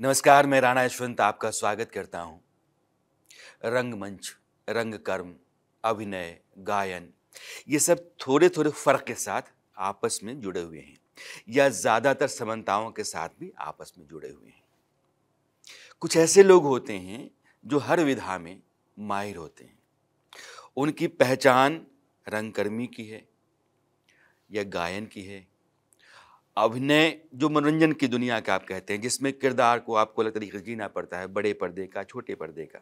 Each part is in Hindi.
नमस्कार, मैं राणा यशवंत आपका स्वागत करता हूँ। रंगमंच, रंगकर्म, अभिनय, गायन ये सब थोड़े-थोड़े फ़र्क के साथ आपस में जुड़े हुए हैं या ज़्यादातर समानताओं के साथ भी आपस में जुड़े हुए हैं। कुछ ऐसे लोग होते हैं जो हर विधा में माहिर होते हैं। उनकी पहचान रंगकर्मी की है या गायन की है। अभिनय जो मनोरंजन की दुनिया का आप कहते हैं, जिसमें किरदार को आपको अलग तरीके से जीना पड़ता है, बड़े पर्दे का, छोटे पर्दे का,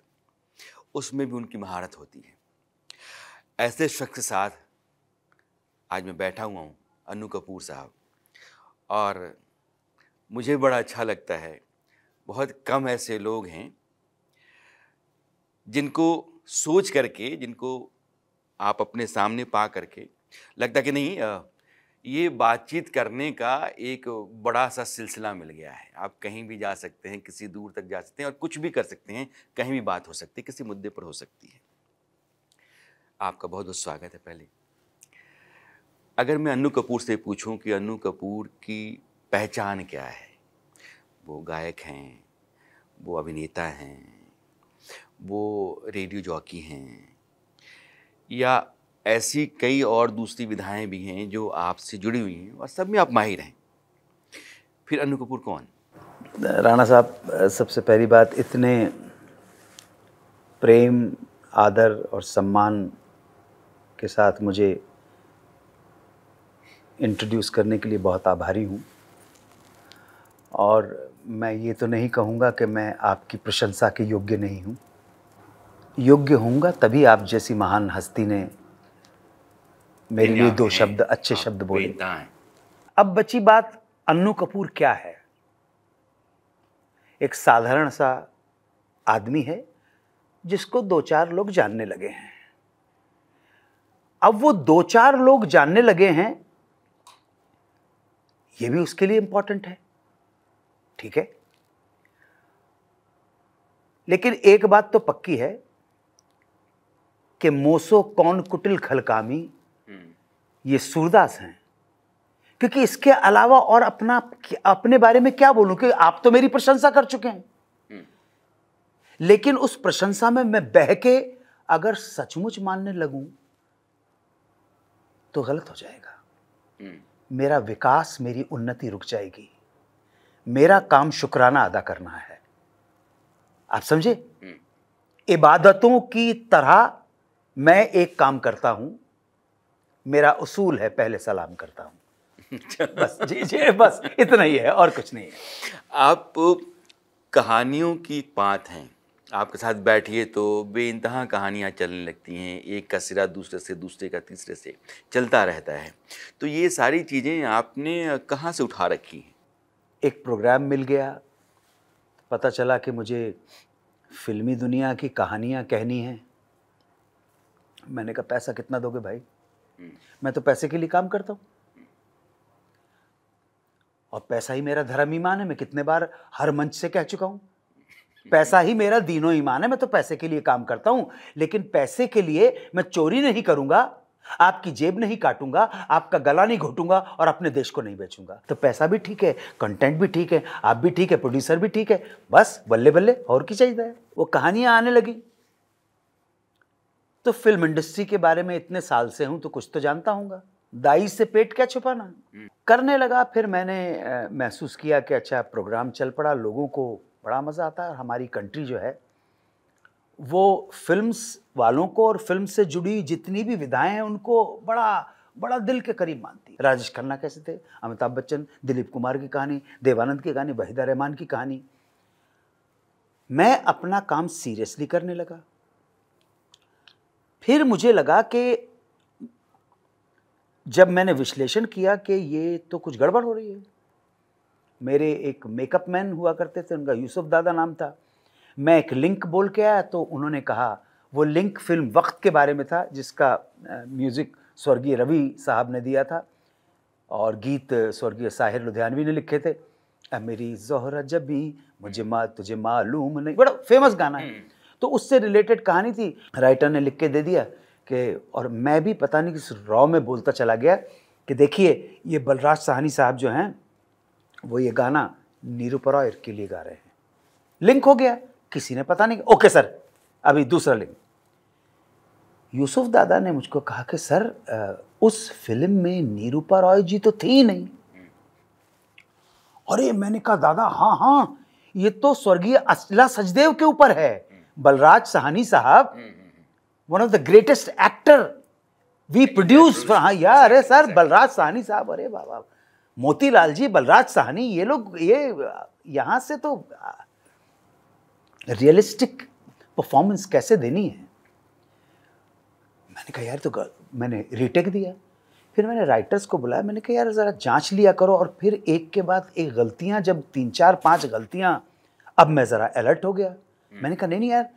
उसमें भी उनकी महारत होती है। ऐसे शख्स के साथ आज मैं बैठा हुआ हूँ, अन्नू कपूर साहब, और मुझे बड़ा अच्छा लगता है। बहुत कम ऐसे लोग हैं जिनको सोच करके, जिनको आप अपने सामने पा करके लगता कि नहीं, ये बातचीत करने का एक बड़ा सा सिलसिला मिल गया है। आप कहीं भी जा सकते हैं, किसी दूर तक जा सकते हैं और कुछ भी कर सकते हैं, कहीं भी बात हो सकती है, किसी मुद्दे पर हो सकती है। आपका बहुत बहुत स्वागत है। पहले अगर मैं अन्नू कपूर से पूछूं कि अन्नू कपूर की पहचान क्या है, वो गायक हैं, वो अभिनेता हैं, वो रेडियो जॉकी हैं, या ऐसी कई और दूसरी विधाएं भी हैं जो आपसे जुड़ी हुई हैं और सब में आप माहिर हैं, फिर अन्नू कपूर कौन? राणा साहब, सबसे पहली बात, इतने प्रेम, आदर और सम्मान के साथ मुझे इंट्रोड्यूस करने के लिए बहुत आभारी हूँ। और मैं ये तो नहीं कहूँगा कि मैं आपकी प्रशंसा के योग्य नहीं हूँ। योग्य होऊंगा तभी आप जैसी महान हस्ती ने मेरे लिए दो शब्द, अच्छे शब्द बोले। अब बची बात, अन्नू कपूर क्या है? एक साधारण सा आदमी है जिसको दो चार लोग जानने लगे हैं। अब वो दो चार लोग जानने लगे हैं, ये भी उसके लिए इंपॉर्टेंट है, ठीक है। लेकिन एक बात तो पक्की है कि मोसो कौन कुटिल खलकामी ये सूरदास हैं, क्योंकि इसके अलावा और अपने बारे में क्या बोलूं, कि आप तो मेरी प्रशंसा कर चुके हैं। लेकिन उस प्रशंसा में मैं बह के अगर सचमुच मानने लगूं तो गलत हो जाएगा। मेरा विकास, मेरी उन्नति रुक जाएगी। मेरा काम शुक्राना अदा करना है, आप समझे। इबादतों की तरह मैं एक काम करता हूं, मेरा उसूल है पहले सलाम करता हूं। बस जी, बस इतना ही है और कुछ नहीं है। आप कहानियों की बात हैं, आपके साथ बैठिए तो बेइंतहा कहानियाँ चलने लगती हैं, एक का सिरा दूसरे से, दूसरे का तीसरे से चलता रहता है। तो ये सारी चीज़ें आपने कहाँ से उठा रखी हैं? एक प्रोग्राम मिल गया, पता चला कि मुझे फिल्मी दुनिया की कहानियाँ कहनी हैं। मैंने कहा, पैसा कितना दोगे भाई? मैं तो पैसे के लिए काम करता हूँ और पैसा ही मेरा धर्म ईमान है। मैं कितने बार हर मंच से कह चुका हूँ, पैसा ही मेरा दीनों ईमान है। मैं तो पैसे के लिए काम करता हूँ, लेकिन पैसे के लिए मैं चोरी नहीं करूंगा, आपकी जेब नहीं काटूंगा, आपका गला नहीं घोटूंगा और अपने देश को नहीं बेचूंगा। तो पैसा भी ठीक है, कंटेंट भी ठीक है, आप भी ठीक है, प्रोड्यूसर भी ठीक है, बस बल्ले बल्ले, और की चाहिए है। वो कहानियां आने लगी तो फिल्म इंडस्ट्री के बारे में इतने साल से हूं तो कुछ तो जानता हूंगा। दाई से पेट क्या छुपाना, करने लगा। फिर मैंने महसूस किया कि अच्छा, प्रोग्राम चल पड़ा, लोगों को बड़ा मज़ा आता है। और हमारी कंट्री जो है वो फिल्म्स वालों को और फिल्म से जुड़ी जितनी भी विधाएं हैं उनको बड़ा बड़ा दिल के करीब मानती है। राजेश खन्ना कैसे थे, अमिताभ बच्चन, दिलीप कुमार की कहानी, देवानंद की कहानी, वहीदा रहमान की कहानी। मैं अपना काम सीरियसली करने लगा। फिर मुझे लगा कि जब मैंने विश्लेषण किया कि ये तो कुछ गड़बड़ हो रही है। मेरे एक मेकअप मैन हुआ करते थे, उनका यूसुफ दादा नाम था। मैं एक लिंक बोल के आया तो उन्होंने कहा, वो लिंक फिल्म वक्त के बारे में था, जिसका म्यूज़िक स्वर्गीय रवि साहब ने दिया था और गीत स्वर्गीय साहिर लुधियानवी ने लिखे थे। मेरी ज़ोहरा जबी मुझे तुझे मालूम नहीं, बड़ा फेमस गाना है। तो उससे रिलेटेड कहानी थी, राइटर ने लिख के दे दिया कि, और मैं भी पता नहीं किस रॉ में बोलता चला गया कि देखिए, ये बलराज साहनी साहब जो हैं वो ये गाना नीरू परायर के लिए गा रहे हैं। लिंक हो गया, किसी ने पता नहीं, ओके सर अभी दूसरा लिंक। यूसुफ दादा ने मुझको कहा कि सर उस फिल्म में निरूपा रॉय जी तो थी ही नहीं। अरे मैंने कहा दादा हाँ हाँ, ये तो स्वर्गीय असला सचदेव के ऊपर है। बलराज साहनी साहब, one of the greatest actor we produce. हाँ यार, अरे सर बलराज साहनी साहब, अरे बाबा मोतीलाल जी, बलराज साहनी, ये लोग, ये यहां से तो रियलिस्टिक परफॉर्मेंस कैसे देनी है। मैंने कहा यार, तो मैंने रीटेक दिया। फिर मैंने राइटर्स को बुलाया, मैंने कहा यार ज़रा जांच लिया करो। और फिर एक के बाद एक गलतियां, जब 3-4-5 गलतियां, अब मैं ज़रा अलर्ट हो गया। मैंने कहा नहीं यार,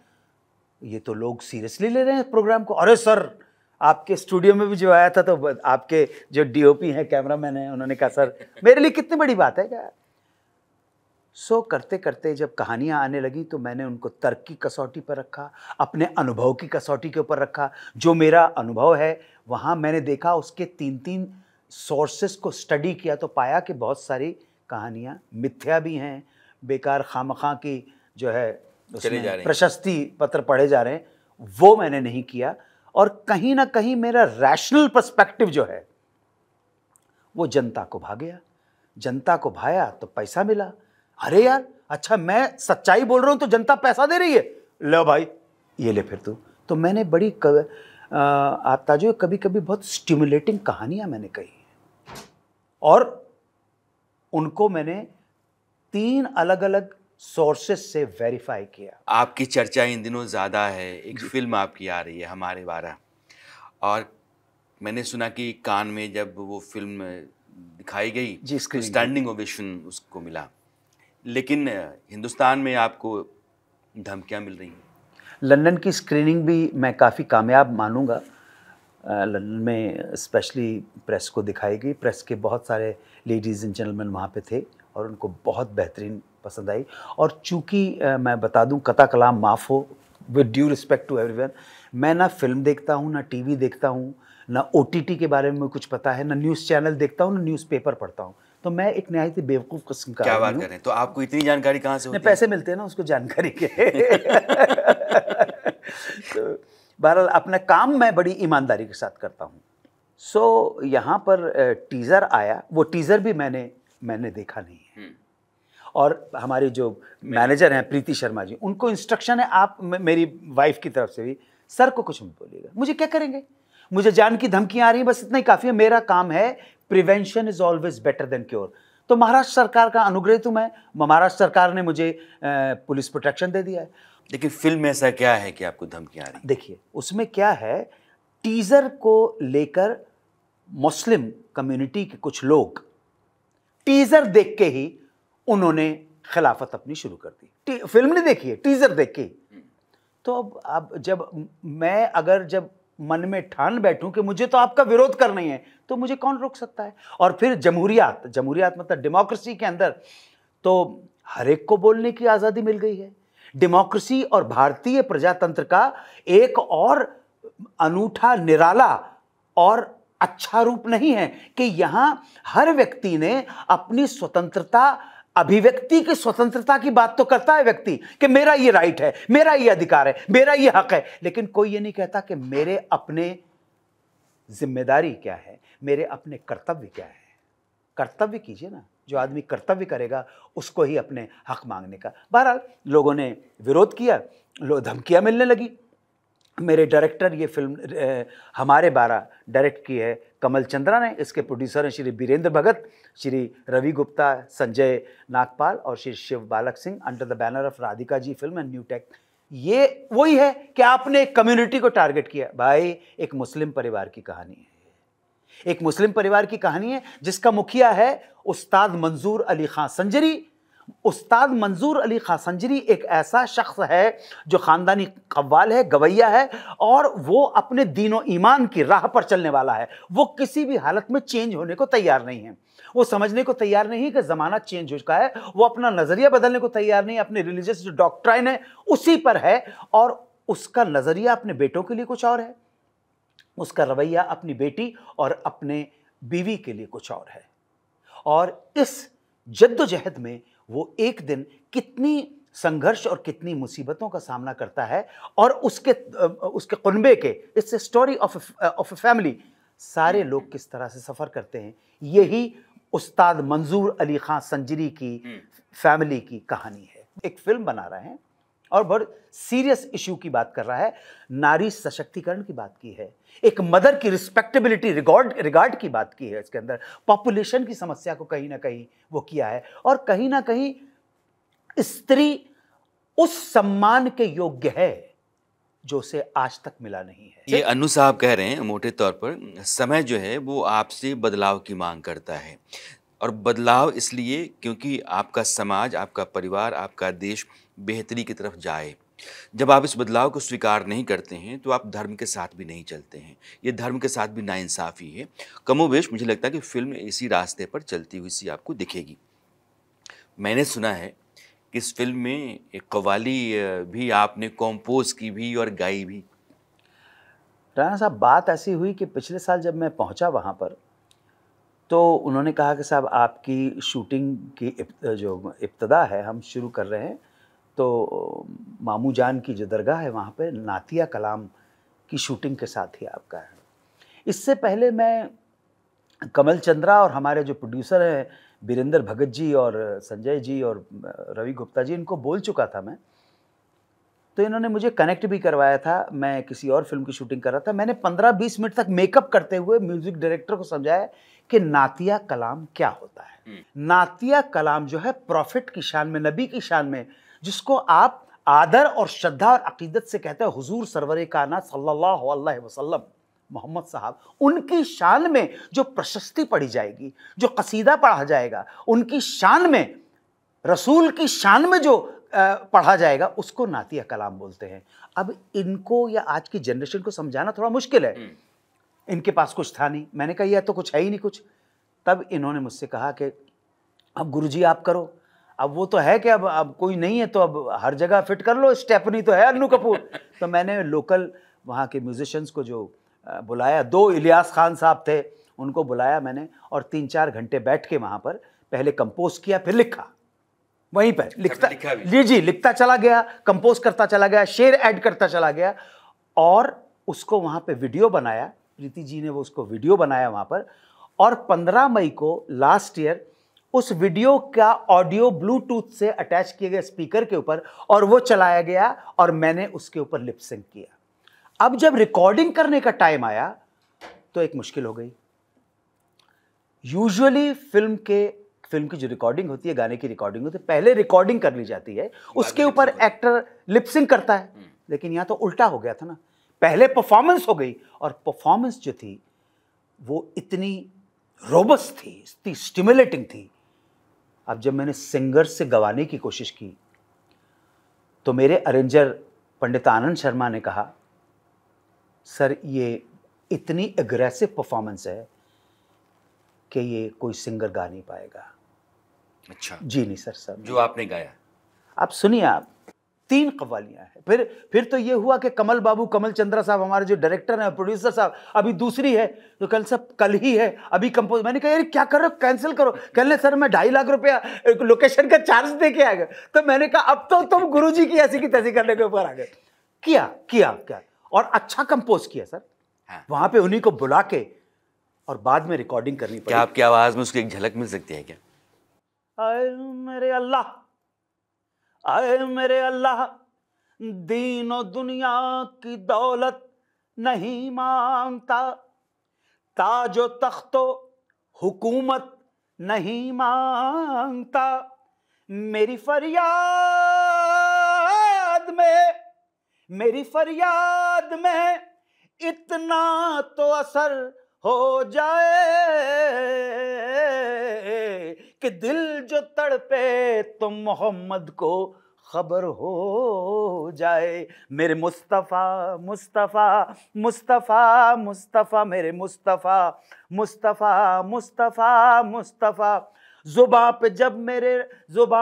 ये तो लोग सीरियसली ले रहे हैं प्रोग्राम को। अरे सर, आपके स्टूडियो में भी जो आया था तो आपके जो डीओपी हैं, कैमरामैन हैं, उन्होंने कहा सर मेरे लिए कितनी बड़ी बात है क्या। सो करते करते जब कहानियाँ आने लगी तो मैंने उनको तर्क की कसौटी पर रखा, अपने अनुभव की कसौटी के ऊपर रखा। जो मेरा अनुभव है वहाँ मैंने देखा, उसके 3-3 सोर्सेस को स्टडी किया तो पाया कि बहुत सारी कहानियाँ मिथ्या भी हैं, बेकार खामखा की जो है उसमें प्रशस्ति पत्र पढ़े जा रहे हैं, वो मैंने नहीं किया। और कहीं ना कहीं मेरा रैशनल पर्सपेक्टिव जो है वो जनता को भा गया। जनता को भाया तो पैसा मिला। अरे यार, अच्छा मैं सच्चाई बोल रहा हूं तो जनता पैसा दे रही है, लो भाई ये ले फिर तू। तो मैंने बड़ी आप ताजो कभी कभी बहुत स्टिमुलेटिंग कहानियां मैंने कही और उनको मैंने 3 अलग अलग सोर्सेस से वेरीफाई किया। आपकी चर्चा इन दिनों ज़्यादा है, एक फिल्म आपकी आ रही है हमारे 12, और मैंने सुना कि कान में जब वो फिल्म दिखाई गई तो स्टैंडिंग ओवेशन उसको मिला, लेकिन हिंदुस्तान में आपको धमकियां मिल रही हैं। लंदन की स्क्रीनिंग भी मैं काफ़ी कामयाब मानूंगा। लंदन में स्पेशली प्रेस को दिखाई गई, प्रेस के बहुत सारे लेडीज़ एंड जेंटलमैन वहाँ पे थे और उनको बहुत बेहतरीन पसंद आई। और चूँकि मैं बता दूं, कता कलाम माफ़ हो, with due respect to everyone, मैं ना फिल्म देखता हूँ, ना टीवी देखता हूँ, ना OTT के बारे में कुछ पता है, ना न्यूज़ चैनल देखता हूँ, ना न्यूज़पेपर पढ़ता हूँ। तो मैं एक नहायत ही बेवकूफ़ किस्म का क्या बात कर रहे हैं, तो आपको इतनी जानकारी कहाँ से होती है? पैसे मिलते हैं ना उसको जानकारी के। तो बहरहाल अपना काम मैं बड़ी ईमानदारी के साथ करता हूँ। सो यहाँ पर टीज़र आया, वो टीज़र भी मैंने देखा नहीं है। और हमारे जो मैनेजर हैं प्रीति शर्मा जी, उनको इंस्ट्रक्शन है, आप मेरी वाइफ की तरफ से भी, सर को कुछ मत बोलिएगा। मुझे क्या करेंगे, मुझे जान की धमकियां आ रही हैं, बस इतना ही काफ़ी है। मेरा काम है prevention is always better than cure. तो महाराष्ट्र सरकार का अनुग्रह तो मैं, महाराष्ट्र सरकार ने मुझे पुलिस प्रोटेक्शन दे दिया है। लेकिन फिल्म में ऐसा क्या है कि आपको धमकियां आ रही? देखिए उसमें क्या है, टीजर को लेकर मुस्लिम कम्युनिटी के कुछ लोग टीजर देख के ही उन्होंने खिलाफत अपनी शुरू कर दी। फिल्म नहीं देखी है, टीजर देख के। तो अब जब मैं अगर जब मन में ठान बैठूं कि मुझे तो आपका विरोध करना ही है, तो मुझे कौन रोक सकता है। और फिर जमहूरियत मतलब डेमोक्रेसी के अंदर तो हर एक को बोलने की आज़ादी मिल गई है। डेमोक्रेसी और भारतीय प्रजातंत्र का एक और अनूठा, निराला और अच्छा रूप नहीं है कि यहां हर व्यक्ति ने अपनी स्वतंत्रता, अभिव्यक्ति की स्वतंत्रता की बात तो करता है व्यक्ति कि मेरा ये राइट है, मेरा ये अधिकार है, मेरा ये हक है, लेकिन कोई ये नहीं कहता कि मेरे अपने जिम्मेदारी क्या है, मेरे अपने कर्तव्य क्या है। कर्तव्य कीजिए ना, जो आदमी कर्तव्य करेगा उसको ही अपने हक मांगने का। बहरहाल लोगों ने विरोध किया, धमकियां मिलने लगी। मेरे डायरेक्टर, ये फिल्म हमारे 12 डायरेक्ट की है कमल चंद्रा ने, इसके प्रोड्यूसर हैं श्री बीरेंद्र भगत, श्री रवि गुप्ता, संजय नागपाल और Shri Shiv Balak Singh, under the banner of Radhika ji film and new tech. ये वही है कि आपने एक कम्युनिटी को टारगेट किया। भाई एक मुस्लिम परिवार की कहानी है, एक मुस्लिम परिवार की कहानी है जिसका मुखिया है उस्ताद मंजूर अली खां संजरी। उस्ताद मंजूर अली खां संजरी एक ऐसा शख्स है जो ख़ानदानी कव्वाल है, गवैया है, और वो अपने दीन और ईमान की राह पर चलने वाला है। वो किसी भी हालत में चेंज होने को तैयार नहीं है। वो समझने को तैयार नहीं कि ज़माना चेंज हो चुका है। वो अपना नज़रिया बदलने को तैयार नहीं, अपने रिलीजियस जो डॉक्ट्राइन है उसी पर है, और उसका नज़रिया अपने बेटों के लिए कुछ और है, उसका रवैया अपनी बेटी और अपने बीवी के लिए कुछ और है। और इस जद्दोजहद में वो एक दिन कितनी संघर्ष और कितनी मुसीबतों का सामना करता है, और उसके कुनबे के, it's a story of a family, सारे लोग किस तरह से सफ़र करते हैं। यही उस्ताद मंजूर अली खां संजरी की फैमिली की कहानी है। एक फिल्म बना रहे हैं और बहुत सीरियस इशू की बात कर रहा है, नारी सशक्तिकरण की बात की है, एक मदर की रिस्पेक्टेबिलिटी, रिगार्ड की बात की है इसके अंदर, पॉपुलेशन की समस्या को कहीं ना कहीं वो किया है, और कहीं ना कहीं स्त्री उस सम्मान के योग्य है जो उसे आज तक मिला नहीं है। ये अनु साहब कह रहे हैं मोटे तौर पर समय जो है वो आपसे बदलाव की मांग करता है, और बदलाव इसलिए क्योंकि आपका समाज, आपका परिवार, आपका देश बेहतरी की तरफ जाए। जब आप इस बदलाव को स्वीकार नहीं करते हैं तो आप धर्म के साथ भी नहीं चलते हैं, ये धर्म के साथ भी नाइंसाफ़ी है। कमोबेश मुझे लगता है कि फिल्म इसी रास्ते पर चलती हुई सी आपको दिखेगी। मैंने सुना है कि इस फिल्म में एक कव्वाली भी आपने कंपोज की भी और गाई भी। राणा साहब, बात ऐसी हुई कि पिछले साल जब मैं पहुंचा वहां पर, तो उन्होंने कहा कि साहब आपकी शूटिंग की जो इब्तदा है हम शुरू कर रहे हैं, तो मामू जान की जो दरगाह है वहाँ पे नातिया कलाम की शूटिंग के साथ ही आपका है। इससे पहले मैं कमल चंद्रा और हमारे जो प्रोड्यूसर हैं बीरेंद्र भगत जी और संजय जी और रवि गुप्ता जी, इनको बोल चुका था मैं, तो इन्होंने मुझे कनेक्ट भी करवाया था। मैं किसी और फिल्म की शूटिंग कर रहा था, मैंने 15-20 मिनट तक मेकअप करते हुए म्यूजिक डायरेक्टर को समझाया कि नातिया कलाम क्या होता है। नातिया कलाम जो है प्रॉफिट की शान में, नबी की शान में, जिसको आप आदर और श्रद्धा और अकीदत से कहते हैं, हुजूर सरवरे कायनात सल्लल्लाहु अलैहि वसल्लम मोहम्मद साहब, उनकी शान में जो प्रशस्ति पढ़ी जाएगी, जो कसीदा पढ़ा जाएगा, उनकी शान में, रसूल की शान में जो पढ़ा जाएगा, उसको नातिया कलाम बोलते हैं। अब इनको या आज की जनरेशन को समझाना थोड़ा मुश्किल है, इनके पास कुछ था नहीं। मैंने कहा यह तो कुछ है ही नहीं कुछ। तब इन्होंने मुझसे कहा कि अब गुरुजी आप करो। अब वो तो है कि अब कोई नहीं है तो अब हर जगह फिट कर लो, स्टेपनी तो है अन्नू कपूर। तो मैंने लोकल वहाँ के म्यूजिशियंस को जो बुलाया, 2 इलियास खान साहब थे, उनको बुलाया मैंने, और 3-4 घंटे बैठ के वहाँ पर पहले कंपोज किया, फिर लिखा। वहीं पर लिखता चला गया, कंपोज करता चला गया, शेर ऐड करता चला गया, और उसको वहाँ पे वीडियो बनाया। प्रीति जी ने वो उसको वीडियो बनाया वहाँ पर, और 15 मई को लास्ट ईयर उस वीडियो का ऑडियो ब्लूटूथ से अटैच किए गए स्पीकर के ऊपर, और वो चलाया गया, और मैंने उसके ऊपर लिप सिंक किया। अब जब रिकॉर्डिंग करने का टाइम आया तो एक मुश्किल हो गई। यूजुअली फिल्म की जो रिकॉर्डिंग होती है, गाने की रिकॉर्डिंग होती है, पहले रिकॉर्डिंग कर ली जाती है, उसके ऊपर एक्टर लिप सिंक करता है। लेकिन यहां तो उल्टा हो गया था ना, पहले परफॉर्मेंस हो गई, और परफॉर्मेंस जो थी वो इतनी रोबस्ट थी, इतनी स्टिमुलेटिंग थी। अब जब मैंने सिंगर से गवाने की कोशिश की तो मेरे अरेंजर पंडित आनंद शर्मा ने कहा, सर ये इतनी एग्रेसिव परफॉर्मेंस है कि ये कोई सिंगर गा नहीं पाएगा। अच्छा जी नहीं सर जो आपने गाया। आप सुनिए, आप 3 कव्वालियां हैं। फिर तो ये हुआ कि कमल चंद्रा साहब हमारे जो डायरेक्टर हैं, प्रोड्यूसर साहब, अभी दूसरी है तो कल ही है, अभी कंपोज। मैंने कहा यार क्या कर रहे हो, कैंसिल करो। कहने सर मैं 2.5 लाख रुपया लोकेशन का चार्ज दे के आ गए। तो मैंने कहा अब तो तुम गुरुजी की ऐसी की तैसी करने के ऊपर आ गए। किया और अच्छा कंपोज किया सर। हाँ। वहां पे उन्हीं को बुला के और बाद में रिकॉर्डिंग करनी पड़ी। क्या आपकी आवाज में उसकी एक झलक मिल सकती है क्या? आए मेरे अल्लाह, आए मेरे अल्लाह, दीन और दुनिया की दौलत नहीं मांगता, ताजो तख्तो हुकूमत नहीं मांगता, मेरी फरियाद में इतना तो असर हो जाए कि दिल जो तड़पे तो मोहम्मद को खबर हो जाए। मेरे मुस्तफ़ा मुस्तफ़ा मुस्तफ़ा मुस्तफ़ा, मेरे मुस्तफ़ा मुस्तफ़ा मुस्तफ़ा मुस्तफ़ा, ज़ुबां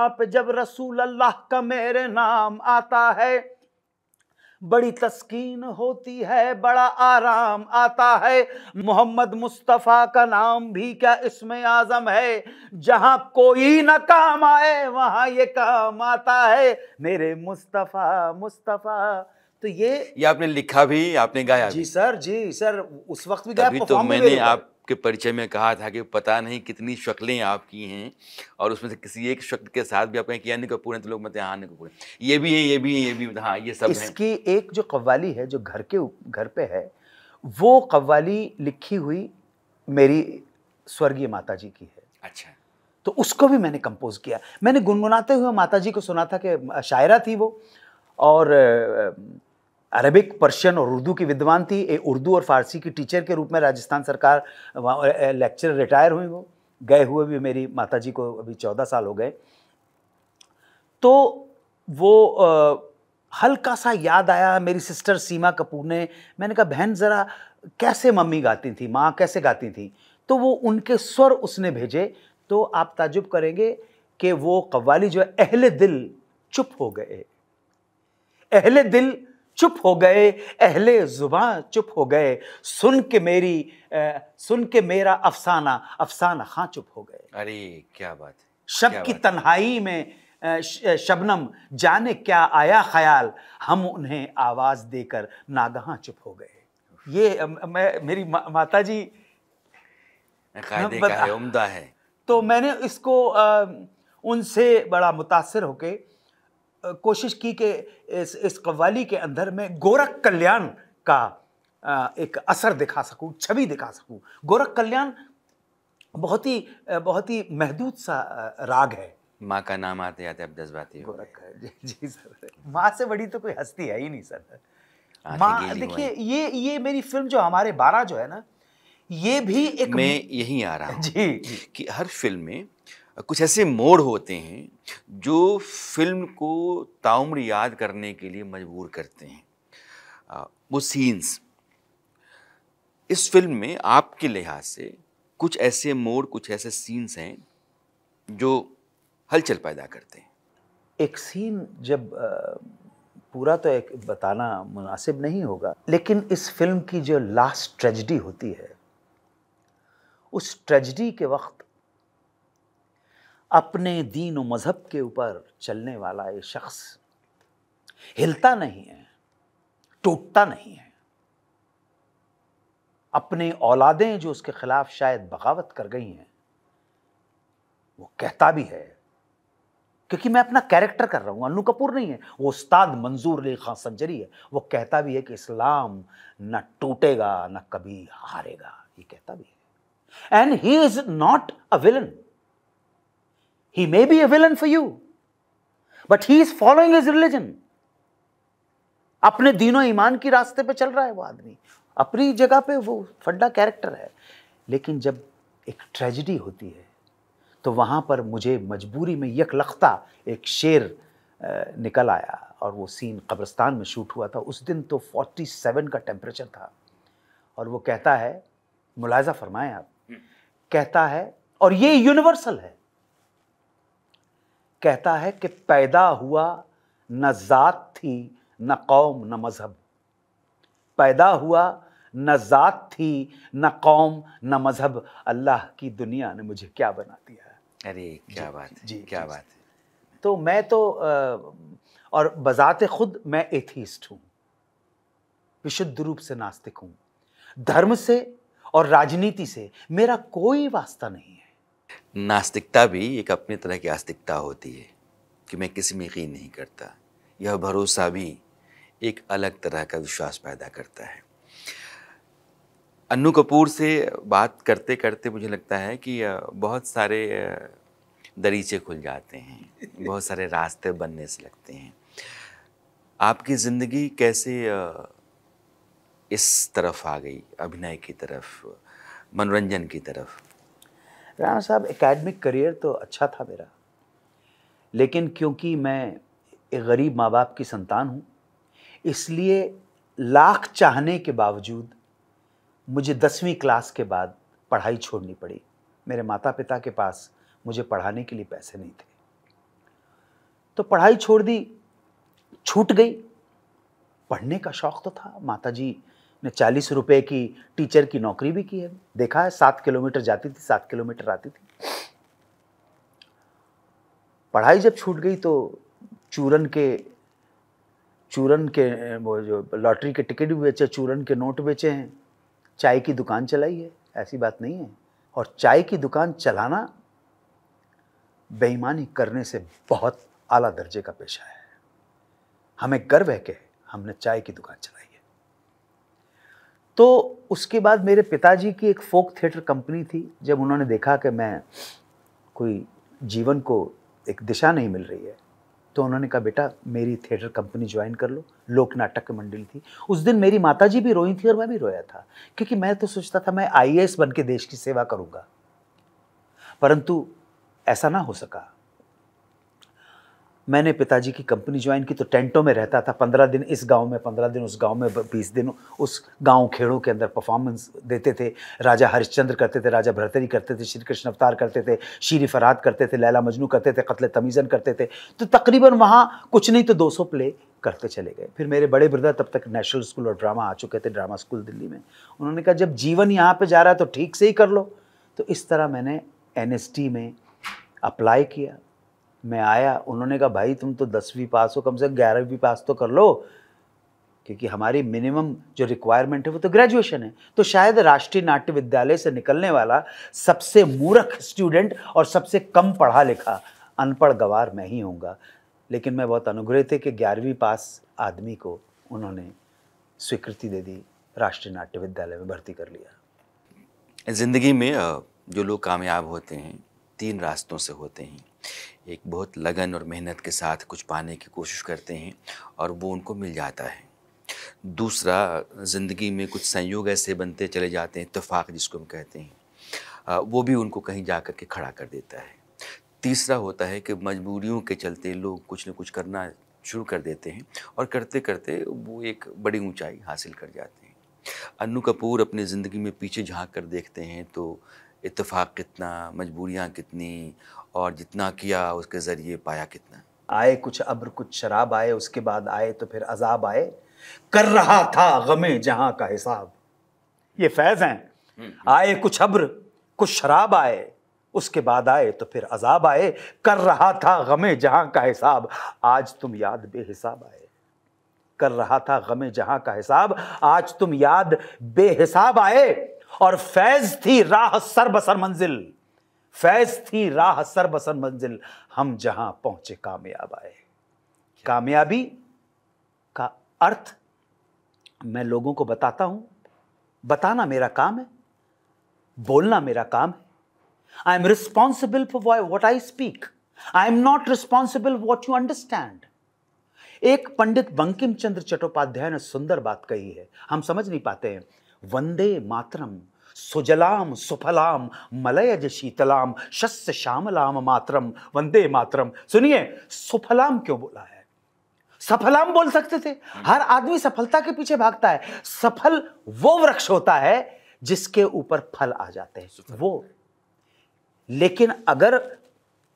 पे जब रसूल अल्लाह का मेरे नाम आता है, बड़ी तस्कीन होती है, बड़ा आराम आता है। मोहम्मद मुस्तफ़ा का नाम भी क्या इसमें आज़म है। जहां कोई न काम आए वहां ये काम आता है, मेरे मुस्तफ़ा मुस्तफ़ा। तो ये आपने लिखा भी, आपने गाया जी भी। सर, जी सर, उस वक्त भी गाया, तभी तो परफॉर्म भी मैंने मेरे ऊपर। आपके परिचय में कहा था कि पता नहीं कितनी शक्लें आपकी हैं, और उसमें से किसी एक शक्ल के साथ भी आप कहें कि अन्य कपूर हैं तो लोग मतलब हाँ अन्य कपूर हैं, ये भी है, ये भी है, ये भी, हाँ ये सब हैं। इसकी एक जो कव्वाली है जो घर पे है, वो कव्वाली लिखी हुई मेरी स्वर्गीय माताजी की है। अच्छा। तो उसको भी मैंने कंपोज किया। मैंने गुनगुनाते हुए माताजी को सुना था कि शायरा थी वो, और अरबिक, पर्शियन और उर्दू की विद्वान थी। उर्दू और फारसी की टीचर के रूप में राजस्थान सरकार लेक्चर रिटायर हुई वो, गए हुए भी मेरी माताजी को अभी 14 साल हो गए। तो वो हल्का सा याद आया मेरी सिस्टर सीमा कपूर ने। मैंने कहा बहन ज़रा कैसे मम्मी गाती थी, माँ कैसे गाती थी, तो वो उनके स्वर उसने भेजे। तो आप ताजुब करेंगे कि वो कव्वाली जो है, अहले दिल चुप हो गए, अहले दिल चुप हो गए, अहले ज़ुबां चुप हो गए, सुन के मेरा अफसाना अफसाना खां चुप हो गए। अरे क्या बात है, शब की तन्हाई में शबनम जाने क्या आया ख्याल, हम उन्हें आवाज देकर नागहां चुप हो गए। ये मेरी माता जी कायदे का है, उम्दा है। तो मैंने इसको उनसे बड़ा मुतासिर होके कोशिश की कि इस कव्वाली के अंदर मैं गोरख कल्याण का एक असर दिखा सकूं, छवि दिखा सकूं। गोरख कल्याण बहुत ही महदूद सा राग है। माँ का नाम आते आते अब जज्बाती हो गोरख है जी सर। माँ से बड़ी तो कोई हस्ती है ही नहीं सर। आंखें माँ गीली देखिए, हुई। ये मेरी फिल्म जो हमारे 12 जो है ना, ये भी एक मैं यहीं आ रहा हूँ जी कि हर फिल्म में कुछ ऐसे मोड़ होते हैं जो फिल्म को ताउम्र याद करने के लिए मजबूर करते हैं। वो सीन्स इस फिल्म में आपके लिहाज से कुछ ऐसे मोड़, कुछ ऐसे सीन्स हैं जो हलचल पैदा करते हैं। एक सीन जब पूरा तो एक बताना मुनासिब नहीं होगा, लेकिन इस फिल्म की जो लास्ट ट्रेजेडी होती है, उस ट्रेजेडी के वक्त अपने दीन और मजहब के ऊपर चलने वाला ये शख्स हिलता नहीं है, टूटता नहीं है। अपने औलादें जो उसके खिलाफ शायद बगावत कर गई हैं, वो कहता भी है, क्योंकि मैं अपना कैरेक्टर कर रहा हूं, अन्नू कपूर नहीं है, वो उस्ताद मंजूर अली खान संजरी है। वो कहता भी है कि इस्लाम न टूटेगा न कभी हारेगा, ये कहता भी है। And he is not a villain, he may be a villain for you, but he is following his religion. अपने दीनों ईमान की रास्ते पे चल रहा है वो आदमी, अपनी जगह पे वो फड्डा कैरेक्टर है। लेकिन जब एक ट्रेजेडी होती है तो वहाँ पर मुझे मजबूरी में यकलख्ता एक शेर निकल आया, और वो सीन कब्रिस्तान में शूट हुआ था। उस दिन तो 47 का टेम्परेचर था, और वो कहता है, मुलाहिजा फरमाएं आप, कहता है, और ये यूनिवर्सल है, कहता है कि पैदा हुआ न जात थी न कौम न मजहब, पैदा हुआ न जात थी न कौम न मजहब, अल्लाह की दुनिया ने मुझे क्या बना दिया। अरे क्या बात है, जी, क्या जी, बात है। तो मैं तो और बजाते खुद मैं एथीस्ट हूं, विशुद्ध रूप से नास्तिक हूं। धर्म से और राजनीति से मेरा कोई वास्ता नहीं है। नास्तिकता भी एक अपनी तरह की आस्तिकता होती है कि मैं किसी में यकीन नहीं करता। यह भरोसा भी एक अलग तरह का विश्वास पैदा करता है। अन्नू कपूर से बात करते करते मुझे लगता है कि बहुत सारे दरीचे खुल जाते हैं, बहुत सारे रास्ते बनने से लगते हैं। आपकी ज़िंदगी कैसे इस तरफ आ गई, अभिनय की तरफ, मनोरंजन की तरफ? राणा साहब, एकेडमिक करियर तो अच्छा था मेरा, लेकिन क्योंकि मैं एक गरीब माँ बाप की संतान हूँ, इसलिए लाख चाहने के बावजूद मुझे 10वीं क्लास के बाद पढ़ाई छोड़नी पड़ी। मेरे माता पिता के पास मुझे पढ़ाने के लिए पैसे नहीं थे, तो पढ़ाई छोड़ दी, छूट गई। पढ़ने का शौक़ तो था। माताजी ने 40 रुपए की टीचर की नौकरी भी की है, देखा है। 7 किलोमीटर जाती थी, 7 किलोमीटर आती थी। पढ़ाई जब छूट गई तो चूरन के वो जो लॉटरी के टिकट भी बेचे, चूरन के नोट बेचे हैं, चाय की दुकान चलाई है, ऐसी बात नहीं है। और चाय की दुकान चलाना बेईमानी करने से बहुत आला दर्जे का पेशा है। हमें गर्व है कि हमने चाय की दुकान चलाई है। तो उसके बाद मेरे पिताजी की एक फोक थिएटर कंपनी थी। जब उन्होंने देखा कि मैं कोई जीवन को एक दिशा नहीं मिल रही है, तो उन्होंने कहा बेटा मेरी थिएटर कंपनी ज्वाइन कर लो। लोक नाटक मंडली थी। उस दिन मेरी माताजी भी रोई थी और मैं भी रोया था, क्योंकि मैं तो सोचता था मैं आईएएस बन के देश की सेवा करूंगा, परंतु ऐसा ना हो सका। मैंने पिताजी की कंपनी ज्वाइन की तो टेंटों में रहता था। 15 दिन इस गांव में, 15 दिन उस गांव में, 20 दिन उस गांव खेड़ों के अंदर परफॉर्मेंस देते थे। राजा हरिश्चंद्र करते थे, राजा भरतरी करते थे, श्री कृष्ण अवतार करते थे, शीरी फरहाद करते थे, लैला मजनू करते थे, कत्ले तमीज़न करते थे। तो तकरीबन वहाँ कुछ नहीं तो 200 प्ले करते चले गए। फिर मेरे बड़े ब्रदर तब तक नेशनल स्कूल और ड्रामा आ चुके थे, ड्रामा स्कूल दिल्ली में। उन्होंने कहा जब जीवन यहाँ पर जा रहा है तो ठीक से ही कर लो। तो इस तरह मैंने NST में अप्लाई किया। मैं आया, उन्होंने कहा भाई तुम तो 10वीं पास हो, कम से कम 11वीं पास तो कर लो, क्योंकि हमारी मिनिमम जो रिक्वायरमेंट है वो तो ग्रेजुएशन है। तो शायद राष्ट्रीय नाट्य विद्यालय से निकलने वाला सबसे मूर्ख स्टूडेंट और सबसे कम पढ़ा लिखा अनपढ़ गवार मैं ही होऊंगा। लेकिन मैं बहुत अनुग्रह थे कि 11वीं पास आदमी को उन्होंने स्वीकृति दे दी, राष्ट्रीय नाट्य विद्यालय में भर्ती कर लिया। ज़िंदगी में जो लोग कामयाब होते हैं 3 रास्तों से होते हैं। एक बहुत लगन और मेहनत के साथ कुछ पाने की कोशिश करते हैं और वो उनको मिल जाता है। दूसरा, ज़िंदगी में कुछ संयोग ऐसे बनते चले जाते हैं, इत्तेफाक जिसको हम कहते हैं, वो भी उनको कहीं जा कर के खड़ा कर देता है। तीसरा होता है कि मजबूरियों के चलते लोग कुछ न कुछ करना शुरू कर देते हैं और करते करते वो एक बड़ी ऊंचाई हासिल कर जाते हैं। अन्नू कपूर अपनी ज़िंदगी में पीछे झांक कर देखते हैं तो इत्तेफाक कितना, मजबूरियाँ कितनी, और जितना किया उसके ज़रिए पाया कितना। आए कुछ अब्र कुछ शराब आए, उसके बाद आए तो फिर अजाब आए, कर रहा था गमे जहां का हिसाब। ये फैज़ हैं। आए कुछ अब्र कुछ शराब आए, उसके बाद आए तो फिर अजाब आए, कर रहा था गमे जहां का हिसाब, आज तुम याद बेहिसाब आए। कर रहा था गमे जहां का हिसाब, आज तुम याद बेहिसाब आए। और फैज़ थी राह सर बसर मंजिल, फैज़ थी राह सर बसर मंजिल, हम जहां पहुंचे कामयाब आए। कामयाबी का अर्थ मैं लोगों को बताता हूं, बताना मेरा काम है, बोलना मेरा काम है। I am responsible for what I speak, I am not responsible what you understand. एक पंडित बंकिम चंद्र चट्टोपाध्याय ने सुंदर बात कही है, हम समझ नहीं पाते हैं। वंदे मातरम सुजलाम सुफलाम मलयज शीतलाम शस्य श्यामलाम मातरम, वंदे मातरम। सुनिए, सुफलाम क्यों बोला है? सफलाम बोल सकते थे। हर आदमी सफलता के पीछे भागता है। सफल वो वृक्ष होता है जिसके ऊपर फल आ जाते हैं, वो। लेकिन अगर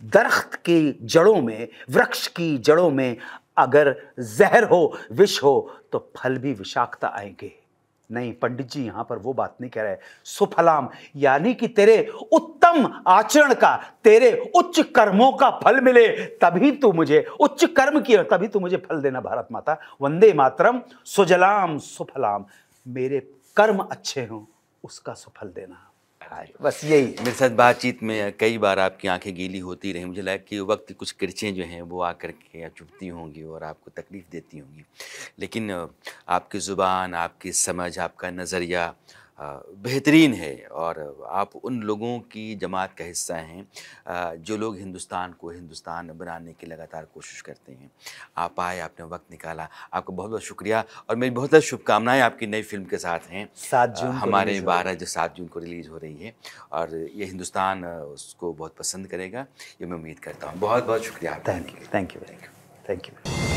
दरख्त की जड़ों में, वृक्ष की जड़ों में अगर जहर हो, विष हो, तो फल भी विषाक्त आएंगे। नहीं, पंडित जी यहां पर वो बात नहीं कह रहे। सुफलाम यानी कि तेरे उत्तम आचरण का, तेरे उच्च कर्मों का फल मिले, तभी तू मुझे उच्च कर्म किया, तभी तू मुझे फल देना भारत माता। वंदे मातरम सुजलाम सुफलाम, मेरे कर्म अच्छे हों उसका सुफल देना। बस यही। मेरे साथ बातचीत में कई बार आपकी आंखें गीली होती रही। मुझे लगा कि वक्त कुछ किरचें जो हैं वो आकर के चुभती होंगी और आपको तकलीफ़ देती होंगी, लेकिन आपकी ज़ुबान, आपकी समझ, आपका नज़रिया बेहतरीन है और आप उन लोगों की जमात का हिस्सा हैं जो लोग हिंदुस्तान को हिंदुस्तान बनाने की लगातार कोशिश करते हैं। आप आए, आपने वक्त निकाला, आपका बहुत बहुत शुक्रिया और मेरी बहुत बहुत शुभकामनाएं आपकी नई फिल्म के साथ हैं। 7 जून हमारे 7 जून को रिलीज़ हो रही है और ये हिंदुस्तान उसको बहुत पसंद करेगा, ये मैं उम्मीद करता हूँ। बहुत बहुत शुक्रिया। Thank you, thank you, thank you, thank you.